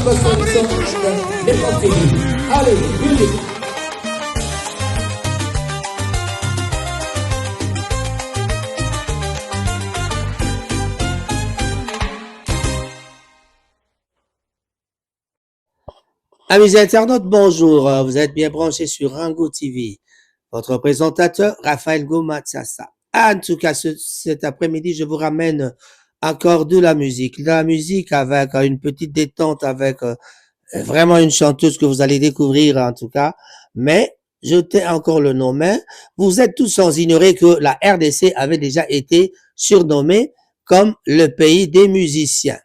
Allez, musique. Amis internautes, bonjour. Vous êtes bien branchés sur Rango TV. Votre présentateur, Raphaël Gomatsassa. En tout cas, cet après-midi, je vous ramène encore de la musique. De la musique avec une petite détente, avec vraiment une chanteuse que vous allez découvrir en tout cas. Mais, je tais encore le nom, mais vous êtes tous sans ignorer que la RDC avait déjà été surnommée comme le pays des musiciens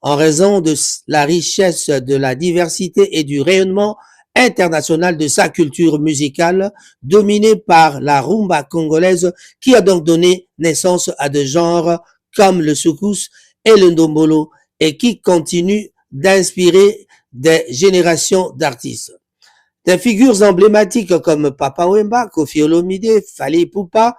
en raison de la richesse, de la diversité et du rayonnement international de sa culture musicale, dominée par la rumba congolaise, qui a donc donné naissance à des genres comme le soukous et le ndombolo, et qui continue d'inspirer des générations d'artistes. Des figures emblématiques comme Papa Wemba, Koffi Olomide, Fally Ipupa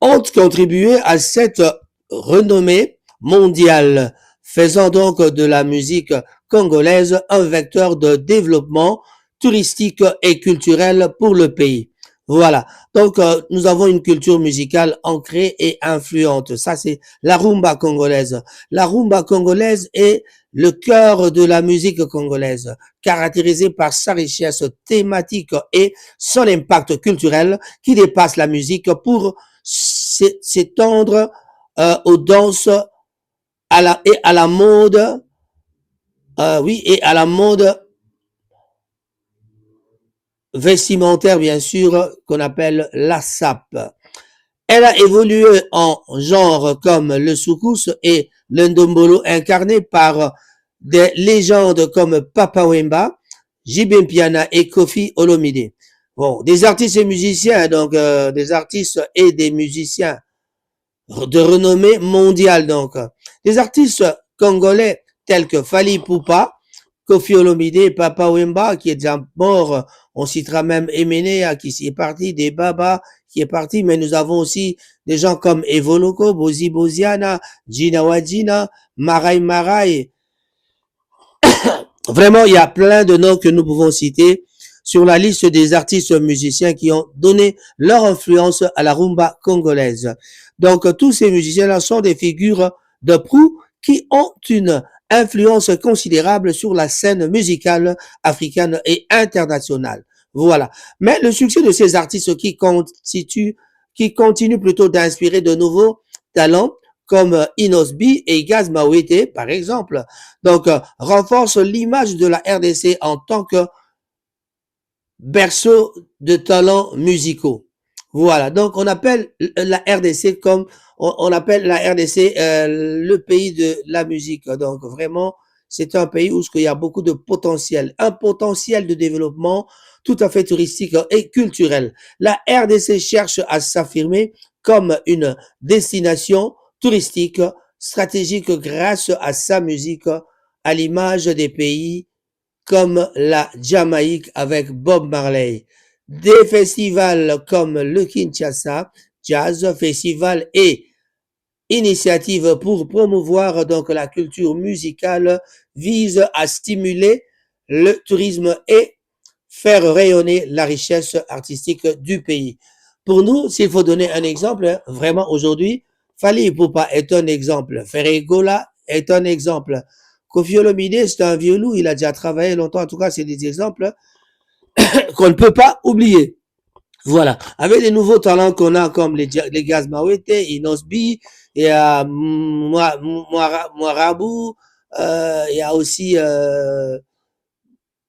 ont contribué à cette renommée mondiale, faisant donc de la musique congolaise un vecteur de développement touristique et culturel pour le pays. Voilà. Donc, nous avons une culture musicale ancrée et influente. Ça, c'est la rumba congolaise. La rumba congolaise est le cœur de la musique congolaise, caractérisée par sa richesse thématique et son impact culturel qui dépasse la musique pour s'étendre aux danses et à la mode, oui, et à la mode vestimentaire, bien sûr, qu'on appelle la sape. Elle a évolué en genre comme le soukous et le ndombolo, incarné par des légendes comme Papa Wemba, Jibin Piana et Koffi Olomide. Bon, des artistes et musiciens, donc des artistes et des musiciens de renommée mondiale, donc. Des artistes congolais tels que Fally Ipupa, Koffi Olomide, Papa Wemba, qui est déjà mort. On citera même Emenea, qui est parti, des Baba, qui est parti, mais nous avons aussi des gens comme Evo Loco, Bozi Boziana, Gina Wadjina, Marai Marai. Vraiment, il y a plein de noms que nous pouvons citer sur la liste des artistes musiciens qui ont donné leur influence à la rumba congolaise. Donc, tous ces musiciens-là sont des figures de proue qui ont une influence considérable sur la scène musicale africaine et internationale. Voilà. Mais le succès de ces artistes qui continuent plutôt d'inspirer de nouveaux talents, comme Inosbi et Gaz Mawete, par exemple. Donc, renforce l'image de la RDC en tant que berceau de talents musicaux. Voilà. Donc, on appelle la RDC comme, on appelle la RDC le pays de la musique. Donc, vraiment, c'est un pays où il y a beaucoup de potentiel, un potentiel de développement tout à fait touristique et culturel. La RDC cherche à s'affirmer comme une destination touristique stratégique grâce à sa musique, à l'image des pays comme la Jamaïque avec Bob Marley. Des festivals comme le Kinshasa Jazz Festival et initiatives pour promouvoir donc la culture musicale visent à stimuler le tourisme et faire rayonner la richesse artistique du pays. Pour nous, s'il faut donner un exemple, vraiment aujourd'hui, Fally Ipupa est un exemple, Ferregola est un exemple, Koffi Olomide, c'est un vieux loup, il a déjà travaillé longtemps, en tout cas, c'est des exemples qu'on ne peut pas oublier. Voilà. Avec les nouveaux talents qu'on a, comme les Gaz Mawete, Inosbi, il y a Moirabou, il y a aussi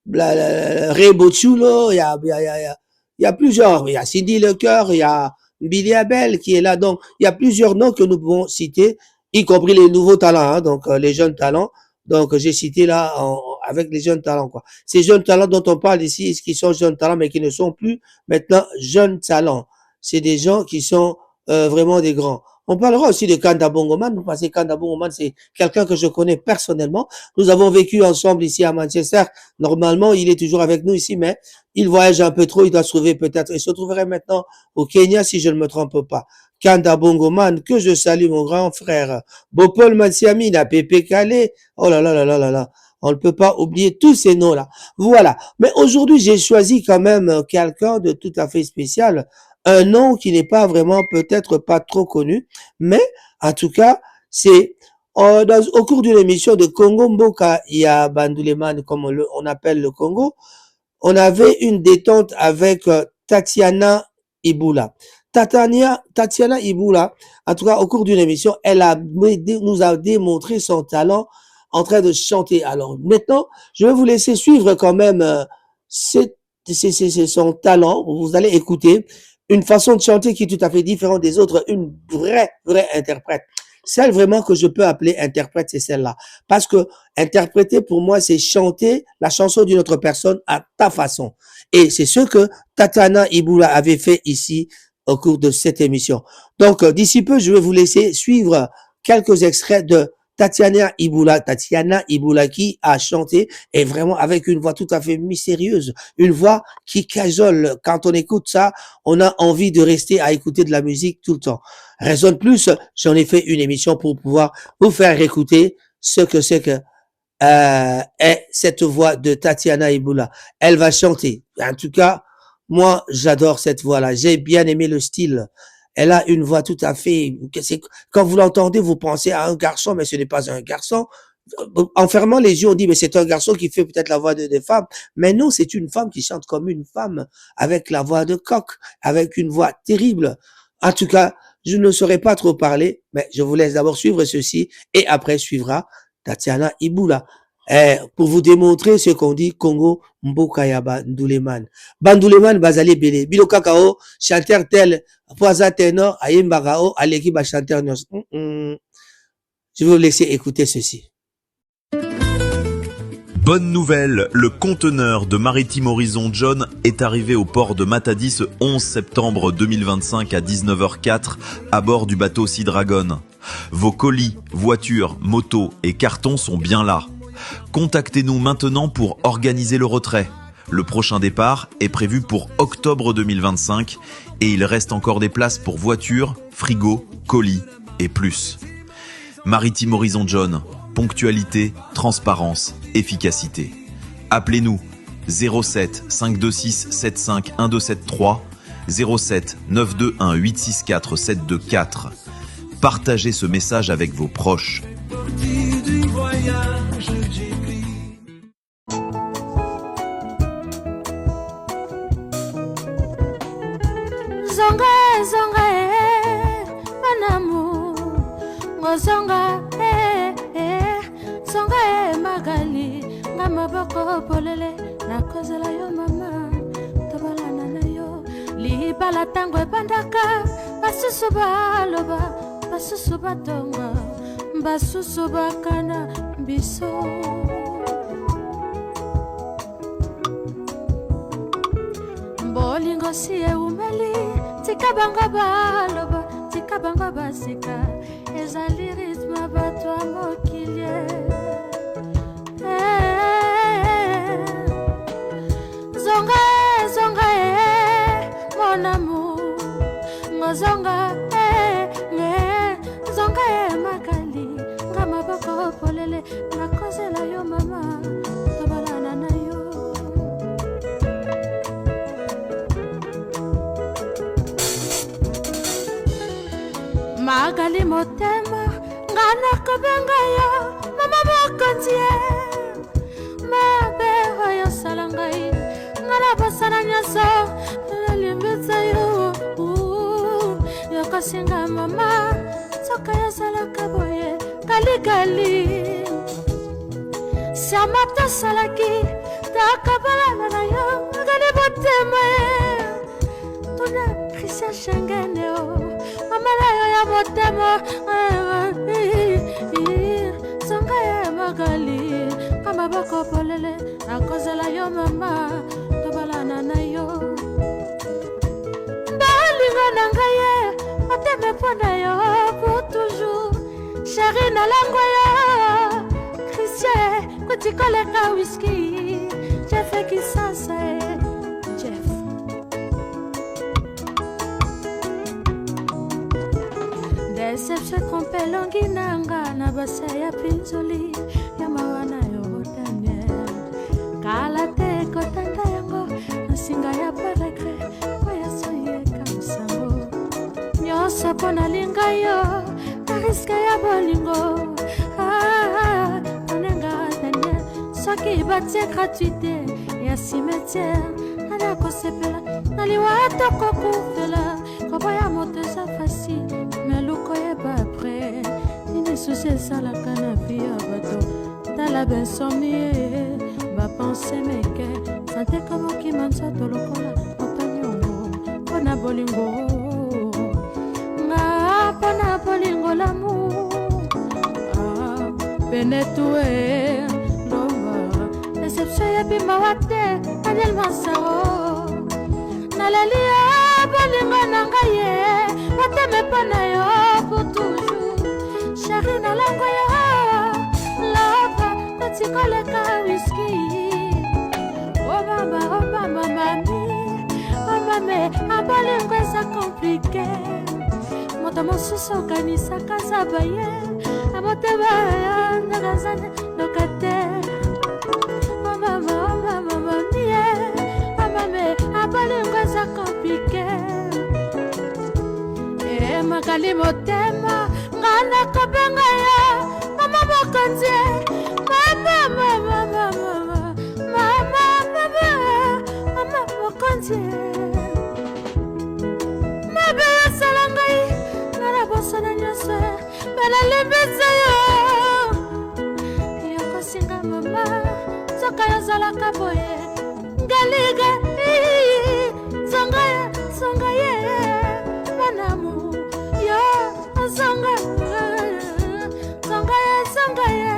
Rebo Chulo, il y a plusieurs, il y a Cindy Lecoeur, il y a Billy Abel qui est là, donc il y a plusieurs noms que nous pouvons citer, y compris les nouveaux talents, hein, donc les jeunes talents. Donc j'ai cité là avec les jeunes talents, quoi. Ces jeunes talents dont on parle ici, qui sont jeunes talents mais qui ne sont plus maintenant jeunes talents. C'est des gens qui sont vraiment des grands. On parlera aussi de Kanda Bongoman, parce que Kanda Bongoman, c'est quelqu'un que je connais personnellement. Nous avons vécu ensemble ici à Manchester. Normalement, il est toujours avec nous ici, mais il voyage un peu trop. Il doit se trouver peut-être. Il se trouverait maintenant au Kenya, si je ne me trompe pas. Kanda Bongoman, que je salue, mon grand frère. Bopol Matsiamina, Pepe Kale. Oh là là là là là là. On ne peut pas oublier tous ces noms-là. Voilà. Mais aujourd'hui, j'ai choisi quand même quelqu'un de tout à fait spécial. Un nom qui n'est pas vraiment, peut-être pas trop connu. Mais, en tout cas, c'est au cours d'une émission de Congo Mboka, il y a Bandouleman, comme on appelle le Congo, on avait une détente avec Tatiana Iboula. Tatiana Iboula, en tout cas au cours d'une émission, nous a démontré son talent en train de chanter. Alors maintenant, je vais vous laisser suivre quand même c'est son talent. Vous allez écouter une façon de chanter qui est tout à fait différente des autres, une vraie interprète. Celle vraiment que je peux appeler interprète, c'est celle-là. Parce que interpréter, pour moi, c'est chanter la chanson d'une autre personne à ta façon. Et c'est ce que Tatiana Iboula avait fait ici au cours de cette émission. Donc, d'ici peu, je vais vous laisser suivre quelques extraits de Tatiana Iboula qui a chanté et vraiment avec une voix tout à fait mystérieuse, une voix qui cajole. Quand on écoute ça, on a envie de rester à écouter de la musique tout le temps. Raison de plus, j'en ai fait une émission pour pouvoir vous faire écouter ce que c'est que est cette voix de Tatiana Iboula. Elle va chanter. En tout cas, moi, j'adore cette voix-là. J'ai bien aimé le style. Elle a une voix tout à fait... Quand vous l'entendez, vous pensez à un garçon, mais ce n'est pas un garçon. En fermant les yeux, on dit, mais c'est un garçon qui fait peut-être la voix des femmes. Mais non, c'est une femme qui chante comme une femme, avec la voix de coq, avec une voix terrible. En tout cas, je ne saurais pas trop parler, mais je vous laisse d'abord suivre ceci, et après suivra Tatiana Iboula. Pour vous démontrer ce qu'on dit Congo Mboka Bandouleman. Bandouleman bazali belé. Bilo kakao, chanteur tel, poisa ténor, ayembagao, aleki ba chanteur nos. Je vais vous laisser écouter ceci. Bonne nouvelle, le conteneur de Maritime Horizon John est arrivé au port de Matadi ce 11 septembre 2025 à 19h04 à bord du bateau Sea Dragon. Vos colis, voitures, motos et cartons sont bien là. Contactez-nous maintenant pour organiser le retrait. Le prochain départ est prévu pour octobre 2025 et il reste encore des places pour voitures, frigos, colis et plus. Maritime Horizon John, ponctualité, transparence, efficacité. Appelez-nous 07 526 75 1273 07 921 864 724. Partagez ce message avec vos proches. Zonga magali ngamaboko polele na kozela yo mama tobalana na yo libala tango ebandaka basusu baloba basusu batonga basusu bakana biso bolingo si eumeli tika bango baloba tika bango basika ezali rythme bato ya mokilie zonga zonga mon amour ngozonga zonga makali ngamaboko polele nakozela yo mama tobalana na yo magali motema ngana kobenga yo mama mokonzie mabe oyo salangai ngana basana nyoso nalimbitsa yo yokosinga mama soka yasalaka boye kaligali samata salaki takabalana na yo ngani motema tuna krisia shengene o amalayo ya motema zonga ya magali kama bako polele nakozela yo mama tobalana na yo balinga na ngaye oteme pona yo pour toujours chéri na lango yo Christian kotikoleka whisky Jeff kisasa Jeff Deception trompe longi nanga na base ya pinzoli ya mawana yo tena moko nalinga yo na riske ya bolingo onenga Daniel soki batie gratuité ya cimetière ana kosepela naliwa tokokufela koboya moto eza facile me lukoyeba apres nini susi esalaka na vi ya bato tala bensomnie bapense meke sante kamokima nzoto lokola opanyongo mpona bolingo nga mpona bolingo lamour pene tue lomba deception yebima wa te Daniel Mansaro naleli ya bolingo na ngai ye wateme mpo na yo pour toujours sheri nalango yo lova natikoleka wiski mami omame abolingo eza komplike moto mosusu okanisaka zaba ye amotema ya ndakazane lokatere omamamamamamie omame abolingo eza komplike makali motema ngana kobenga yo mama mokonzi mama mokonzi mabe yosala ngai ngana bosana nyonso banalembisa yo yokosinga mama soka yozalaka boye ngaliga songa ye manamu yo songa ye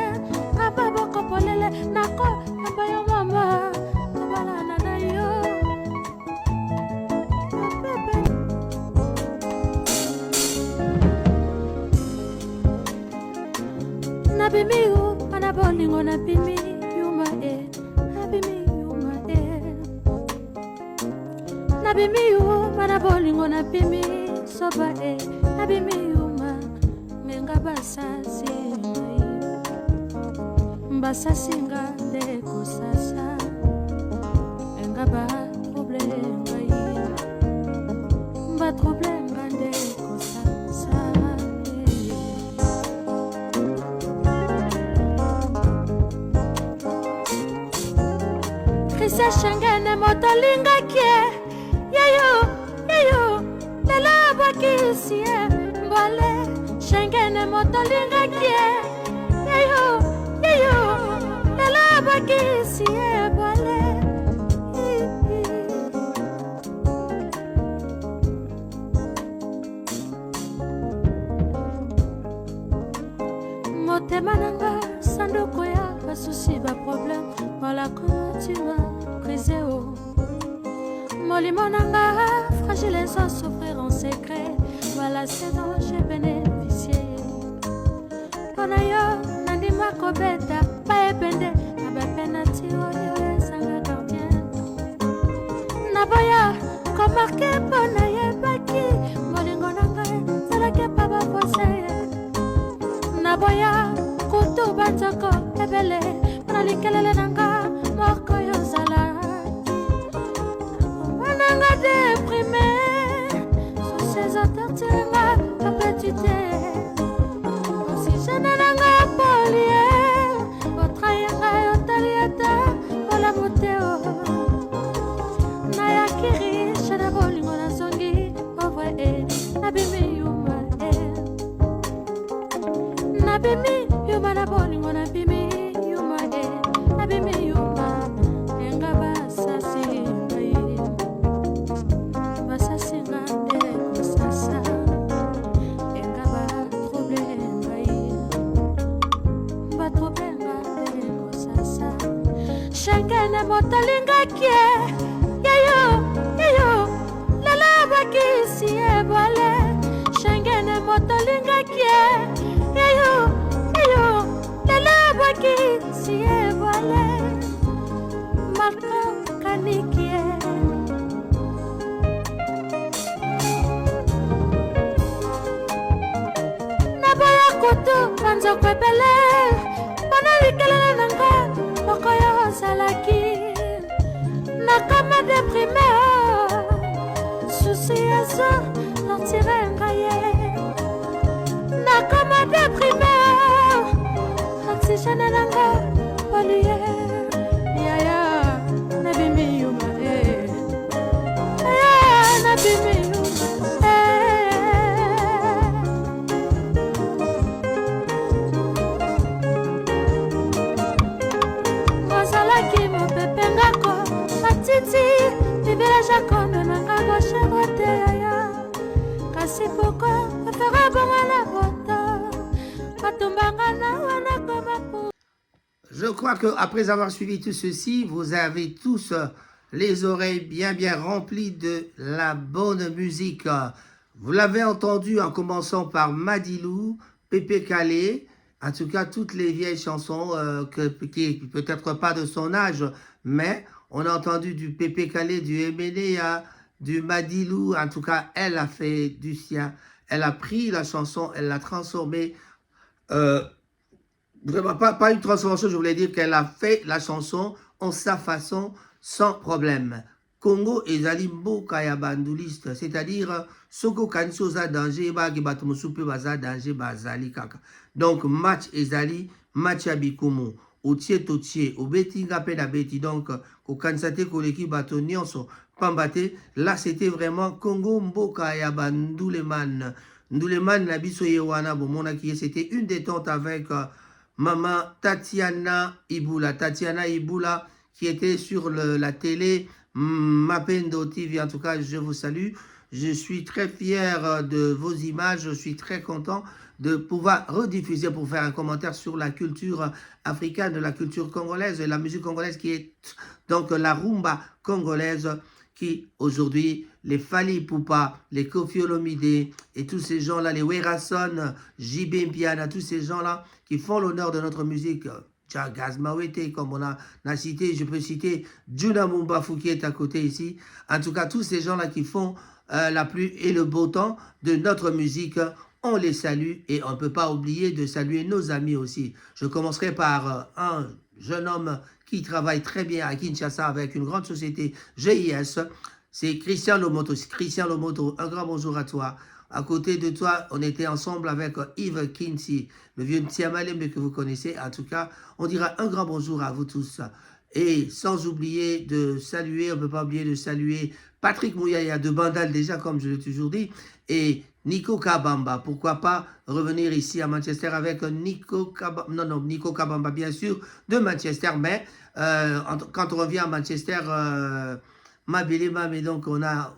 ababokopolele nako amba yo mama kobalana na yo nabimi yo mana bolingo nabimi yuma nabimi yuma nabimi yo mana bolingo nabimi soba nabimi yuma menga basasi basasinga nde kosasa enga batrouble nde kosasa Christian Shengene motolingaki yeyo lelo bakisi mbole Shengene motolingaki yeyo lelo bakisi mbole motema nanga sanduku ya basusi baproblème voilà comment tu m'as brisé oh molimo nanga fragile sans souffrir en secret voilà ce dont j'ai bénéficié mpona yo nandima kobeta baebende na bapenati oyo ezanga gardien naboya komarke mpona yebaki molingo nanga ezalaki pa bavoise naboya kutu banzoko ebele mpona likelele nanga moko yozalaki wananga deprime suseza tortirenga apetite oxygene nanga polie otrayanga yotaliata mpola moteo nayakiri shana bolingo nazongi ovre nabimi yuma nabimi yuma na bolingo nabimi yuma nabimi yuma enga basasi nga nde kosasa enga batrouble nga nde kosasa Shengene motolingaki yeyo lelo bakisi ebole Shengene motolingaki yeyo lelo bakisi ebole makakanikie naboya kutu banzoko ebele mpona likelele nanga moko yo ozalaki nakama deprime susi ezo lortire ngai ye Haïti, village à Kondo, nanga gauche rote yaya. Kasi pourquoi on fera bon à la route? Matumbanga na wana koma pou. Je crois qu'après avoir suivi tout ceci, vous avez tous les oreilles bien remplies de la bonne musique. Vous l'avez entendu en commençant par Madilou, Pépé Calé, en tout cas toutes les vieilles chansons qui peut-être pas de son âge, mais on a entendu du Pépé Calé, du Emenea, du Madilou. En tout cas, elle a fait du sien. Elle a pris la chanson, elle l'a transformée. Vraiment pas une transformation, je voulais dire qu'elle a fait la chanson en sa façon, sans problème. Congo ezali mboka ya banduliste, c'est-à-dire soko kanisi oza danger baki bato mosupe baza danger bazali kaka. Donc match ezali match ya bikumu, otie totie, obetinga pe na beti, donc kokanisa te koleki bato nyonso pambate. Là c'était vraiment Congo mboka ya banduleman. Nduleman na biso ye wana bomonaki c'était une détente avec maman Tatiana Ibula. Tatiana Ibula qui était sur la télé Mapendo TV. En tout cas, je vous salue. Je suis très fier de vos images. Je suis très content de pouvoir rediffuser pour faire un commentaire sur la culture africaine, de la culture congolaise, et la musique congolaise qui est donc la rumba congolaise qui aujourd'hui, les Fally Ipupa, les Koffi Olomide et tous ces gens-là, les Werason, JB Mpiana, tous ces gens-là qui font l'honneur de notre musique. Gaz Mawete, comme on a cité, je peux citer Juna Mumbafu qui est à côté ici. En tout cas, tous ces gens-là qui font la pluie et le beau temps de notre musique, on les salue et on ne peut pas oublier de saluer nos amis aussi. Je commencerai par un jeune homme qui travaille très bien à Kinshasa avec une grande société GIS. C'est Christian Lomoto. Christian Lomoto, un grand bonjour à toi. À côté de toi, on était ensemble avec Yves Kinsey, le vieux Ntiamaleme que vous connaissez. En tout cas, on dira un grand bonjour à vous tous. Et sans oublier de saluer, on ne peut pas oublier de saluer Patrick Mouyaya de Bandal déjà, comme je l'ai toujours dit, et Nico Kabamba. Pourquoi pas revenir ici à Manchester avec Nico Kabamba, bien sûr, de Manchester. Mais quand on revient à Manchester, Mabelema, mais donc on a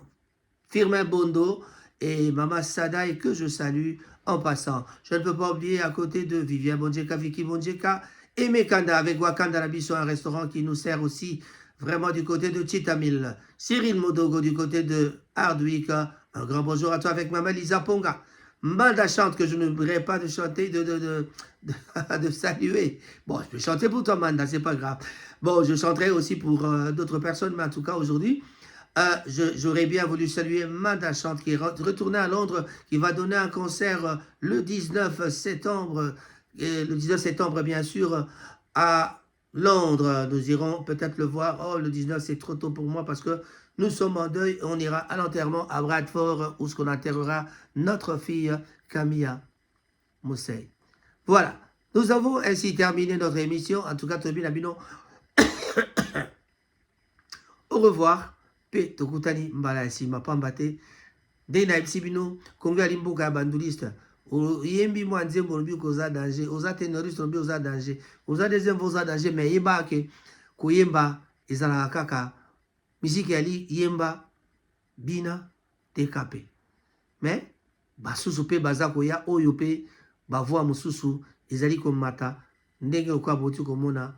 Firmin Bondo et Mama Sada, et que je salue en passant. Je ne peux pas oublier à côté de Vivien Bonjeka, Vicky Bonjeka et Mekanda avec Wakanda Labiso, un restaurant qui nous sert aussi vraiment du côté de Chitamil. Cyril Modogo du côté de Hardwick. Un grand bonjour à toi avec Mama Lisa Ponga. Manda chante que je n'oublierai pas de chanter, de saluer. Bon, je peux chanter pour toi, Manda, c'est pas grave. Bon, je chanterai aussi pour d'autres personnes, mais en tout cas aujourd'hui, j'aurais bien voulu saluer Manda Chante qui est retournée à Londres, qui va donner un concert le 19 septembre, bien sûr, à Londres. Nous irons peut-être le voir. Oh, le 19, c'est trop tôt pour moi parce que nous sommes en deuil. On ira à l'enterrement à Bradford où on enterrera notre fille Camilla Moussey. Voilà, nous avons ainsi terminé notre émission. En tout cas, Tobi Nabino, au revoir. Pe tokutani mbala sima pambate de na ibsibino Kongo alimboka banduliste yembi mwanze molobi koza danger oza terroriste mbi oza danger oza deuxième oza danger mais yeba ke koyemba ezala kaka musique ali yemba bina tekape mais basusu pe baza koya oyo pe bavoa mususu ezali komata ndenge okwa boti komona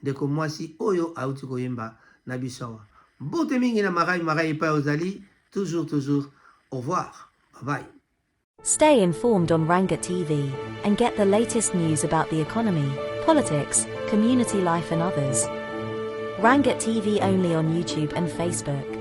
ndeko mwasi oyo auti koyemba na bisawa. Bote mingi na marai pa ozali, toujours. Au revoir. Bye bye. Stay informed on Ranga TV and get the latest news about the economy, politics, community life and others. Ranga TV only on YouTube and Facebook.